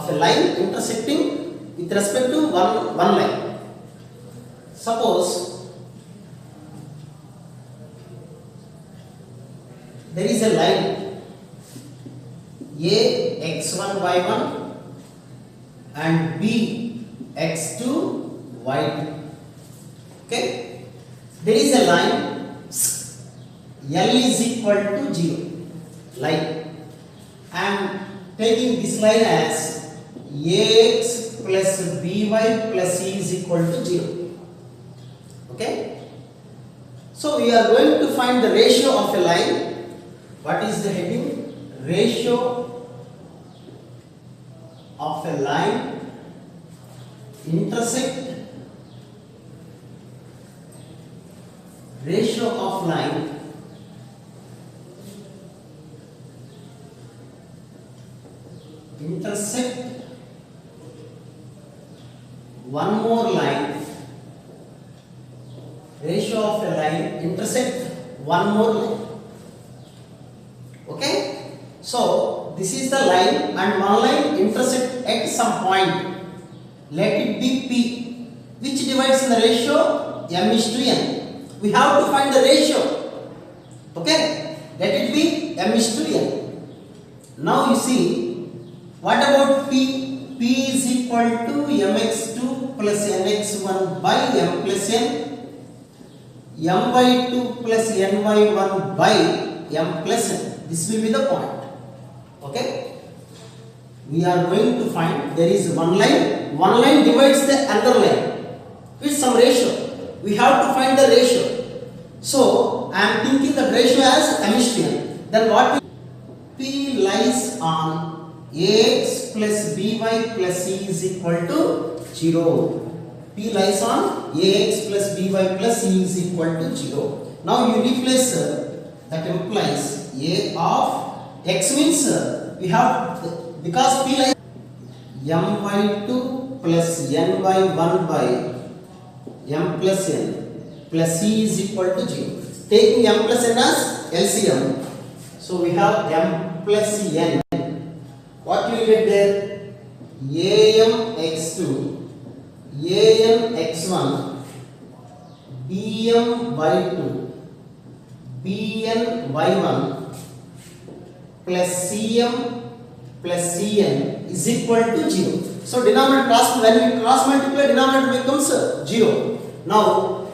of a line intersecting with respect to one line. Suppose there is a line A x1 y1 and B x2 y2. Okay, there is a line L is equal to 0. Line. I am taking this line as Ax plus By plus C is equal to 0. Okay. So we are going to find the ratio of a line. What is the heading? Ratio of a line intersect. Ratio of line intersect one more line. Ratio of a line intersect one more line. Okay, so this is the line and one line intersect at some point. Let it be P, which divides in the ratio m is to n. We have to find the ratio. Okay, let it be m is to n. Now you see, what about P? P is equal to mx2 plus nx1 by m plus n, m by 2 plus n by 1 by m plus n. This will be the point. Okay, we are going to find there is one line divides the other line with some ratio. We have to find the ratio. So I am thinking the ratio as m is to n. Then what? P lies on Ax plus By plus C is equal to 0. P lies on Ax plus By plus C is equal to 0. Now you replace that implies A of x means we have, because P lies m by 2 plus n by 1 by m plus n plus C is equal to 0. Taking m plus n as LCM, so we have m plus n. What you will get there? Am x2, An x1, Bm y2, Bn y1 plus Cm plus Cn is equal to 0. So denominator when we cross multiply, denominator becomes 0. Now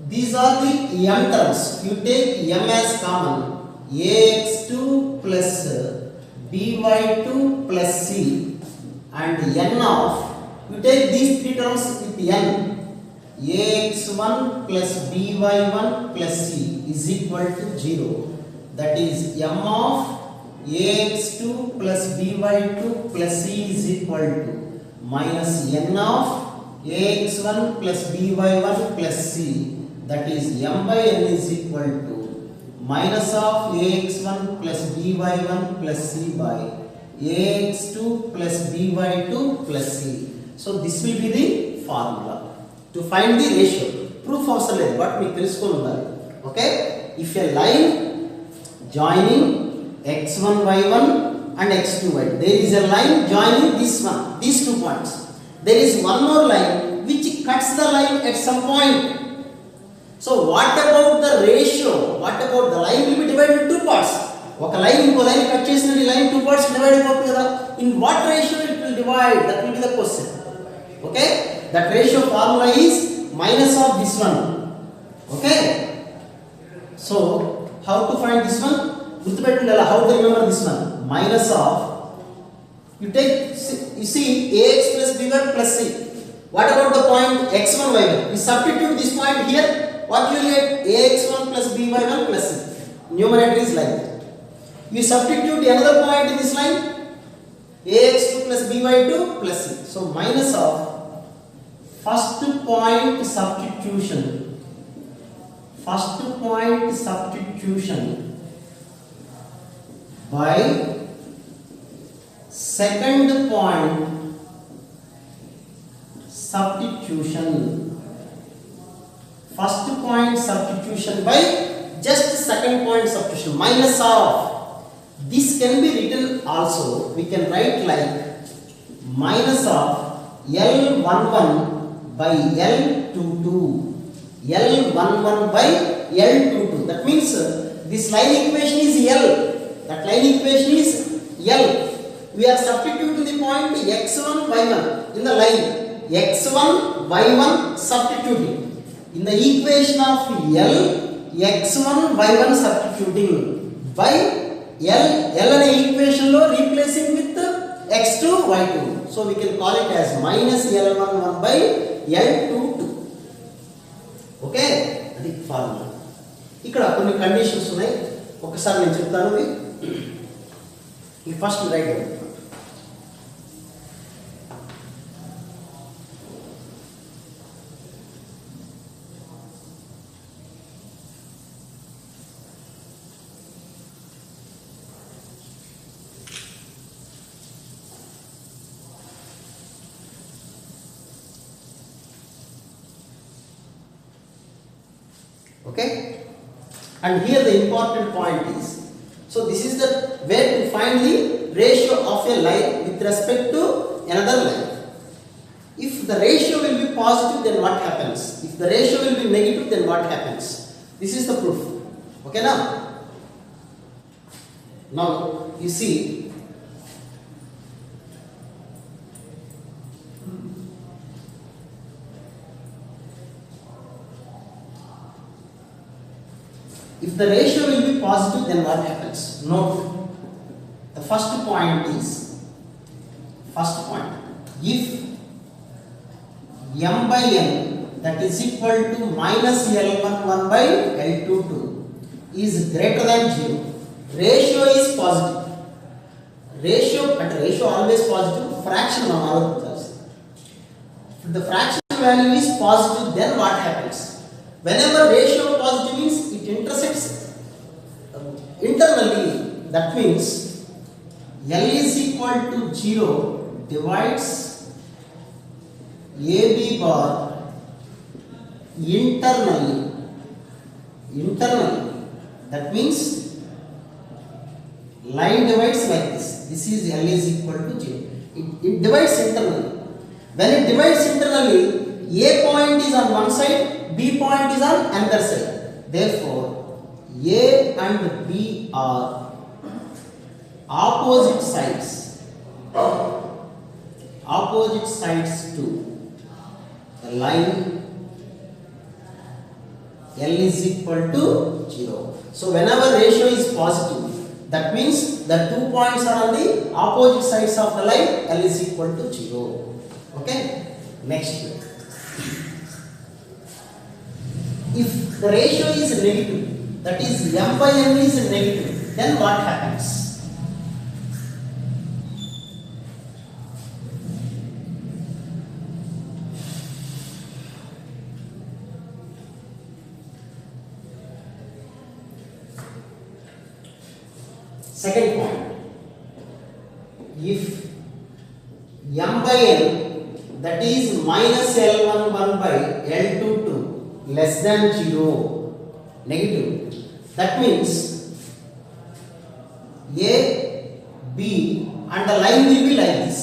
these are the m terms. You take m as common. Ax2 plus By2 plus C and n of, you take these three terms with n, Ax1 plus By1 plus C is equal to 0. That is m of Ax2 plus By2 plus C is equal to minus n of Ax1 plus By1 plus C, that is m by n is equal to minus of Ax1 plus By1 plus C by Ax2 plus By2 plus C. So this will be the formula to find the ratio. Proof అవసరం లేదు, but మీకు తెలుసుకొని ఉండాలి. Okay, if a line joining x1 y1 and x2 y2, there is a line joining these 2 points. There is one more line which cuts the line at some point. So what about the ratio? What about the line will be divided into 2 parts. ఒక line ఇంకో line cut చేసిన line 2 parts divide అయిపోతుంది కదా. In what ratio it will divide? That will be the question. Okay, that ratio formula is minus of this one. Okay, so how to find this one? గుర్తుపెట్టుకోండి, how to remember this one? Minus of, you see Ax plus By plus C. What about the point x1 y1? You substitute this point here. What you will get? Ax1 plus By1 plus C. Numerator is like that. You substitute another point in this line, Ax2 plus By2 plus C. So minus of first point substitution. First point substitution by second point substitution. First point substitution by just second point substitution. Minus of, this can be written also, we can write like minus of L11 by L22. L11 by L22. That means this line equation is L. That line equation is L. We are substituting the point x1 y1 in the line. x1 y1 substituting in the equation of L. x1 y1 substituting by L అనే equation లో replacing with x2 y2. So we can call it as minus L11 by L22. Okay, అది formula. ఇక్కడ కొన్ని conditions ఉన్నాయి, ఒకసారి నేను చెప్తాను. ఈ first right okay. And here the important point is, so this is the way to find the ratio of a line with respect to another line. If the ratio will be positive, then what happens? If the ratio will be negative, then what happens? This is the proof. Okay now? Now you see, if the ratio will be positive, then what happens? Note, the first point is, if m by n that is equal to minus L11 by L22 is greater than 0, ratio is positive. Ratio always positive, fraction if the fraction value is positive, then what happens? Whenever ratio positive means it intersects internally, that means L is equal to 0 divides AB bar internally. That means line divides like this. This is L is equal to 0. It divides internally. When it divides internally, A point is on one side, B point is on another side. Therefore, A and B are opposite sides to the line L is equal to 0. So whenever ratio is positive, that means the 2 points are on the opposite sides of the line L is equal to 0. Okay, next. If the ratio is negative, that is m by n is negative, then what happens? Second point, if m by n that is minus L11 by L22 less than 0, negative, that means A, B and the line will be like this.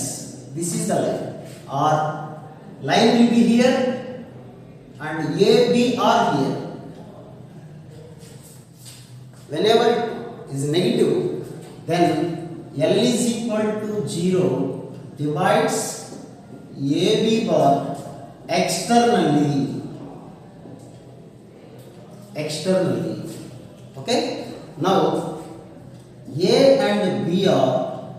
This is the line, or line will be here and A, B are here. Whenever it is negative, then L is equal to 0 divides AB bar externally. Okay, now A and B are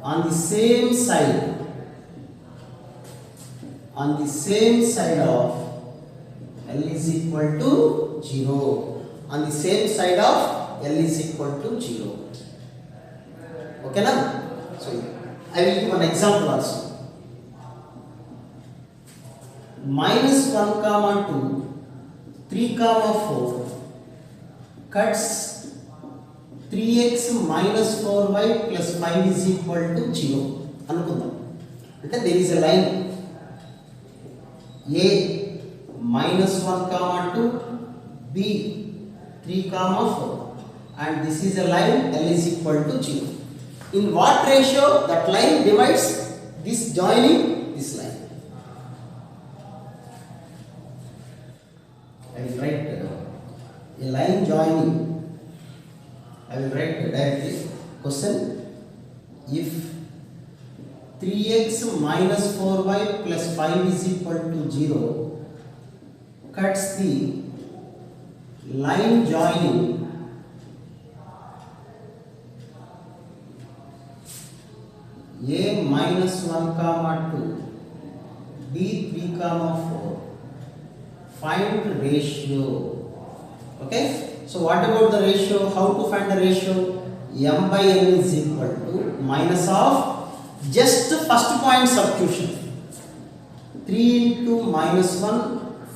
on the same side of L is equal to 0. On the same side of L is equal to 0. Okay now? So I will give an example also. Minus 1 comma 2, 3 comma 4 cuts 3x minus 4y plus 5 is equal to 0 అనుకుందాం. అంటే there is a line A minus 1 comma 2, B 3 comma 4 and this is a line L is equal to 0. In what ratio that line divides this joining this line. I will write a line joining. I will write directly question: if 3x minus 4y plus 5 is equal to 0 cuts the line joining a minus 1 comma 2 b 3 comma 4, find ratio. Okay, so what about the ratio? How to find the ratio? M by n is equal to minus of just first point substitution, 3 into minus 1,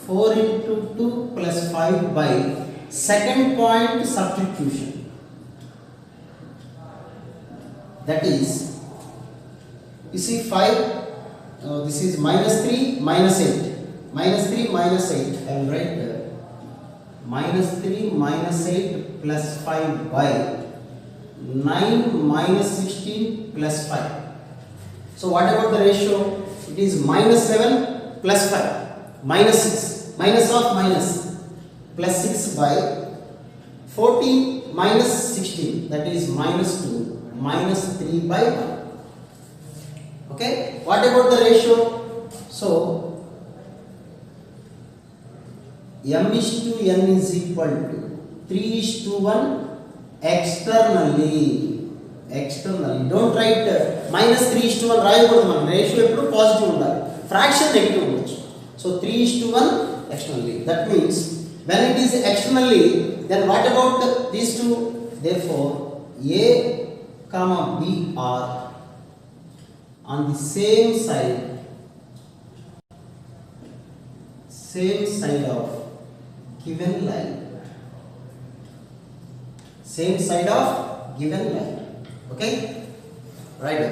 4 into 2 plus 5 by second point substitution, that is, you see 5, this is minus 3 minus 8, minus 3 minus 8, I will write minus 3 minus 8 plus 5 by 9 minus 16 plus 5. So what about the ratio? It is minus 7 plus 5, minus 6, minus of minus, plus 6 by 14 minus 16, that is minus 2, minus 3 by 1. Okay, what about the ratio? So m is to n is equal to 3 is to 1 externally. Don't write minus 3 is to 1 రాయకూడదు. మనం ratio ఎప్పుడు positive ఉండాలి, fraction negative ఉండొచ్చు. So 3 is to 1 externally. That means when it is externally, then what about these two? Therefore a comma b are on the same side of given line, same side of given line. Okay, right.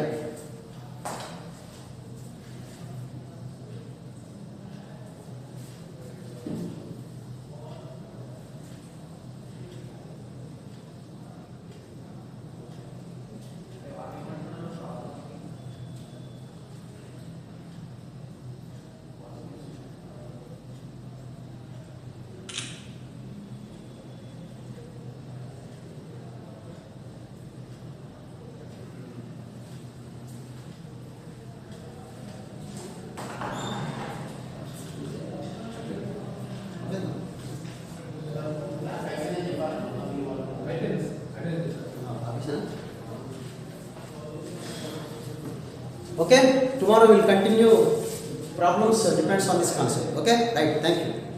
Okay, tomorrow we will continue problems depends on this concept. Okay, right, thank you.